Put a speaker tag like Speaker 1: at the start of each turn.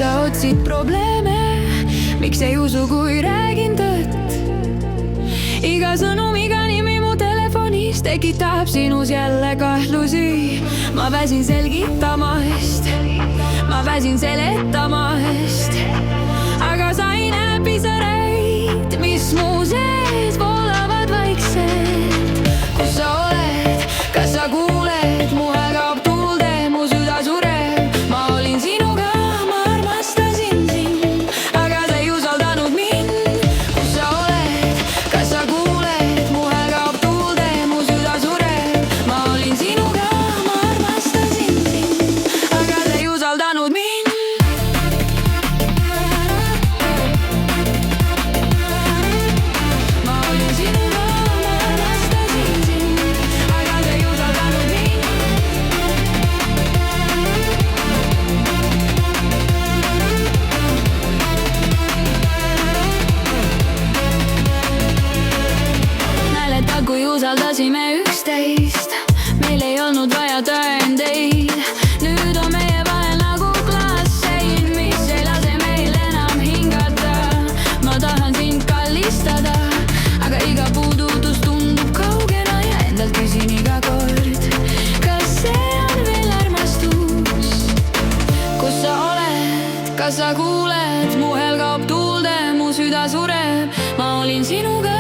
Speaker 1: sa otsid probleeme, miks ei usu, kui räägin tõtt? Iga sõnum, iga nimi mu telefonis tekitab sinus jälle kahtlusi. Ma väsin selgitamast, ma väsin seletamast, aga sa ei näe pisaraid, mis mu sees voolavad vaikselt. Kus sa oled, kas sa kuuled, mu hääl kaob tuulde, mu süda sureb. Ma olin sinuga, ma armastasin sind, aga sa ei usaldanud mind. Kus sa oled, kas sa kuuled, mu hääl kaob tuulde, mu süda sureb. Ma olin sinuga, ma armastasin sind, aga sa ei usaldanud mind. Kui usaldasime üksteist, meil ei olnud vaja tõendeid. Nüüd on meie vahel nagu klaassein, mis ei lase meil enam hingata. Ma tahan sind kallistada, aga iga puudutus tundub kaugena ja endalt küsin iga kord, kas see on veel armastus? Kus sa oled, kas sa kuuled, mu hääl kaob tuulde, mu süda sureb. Ma olin sinuga,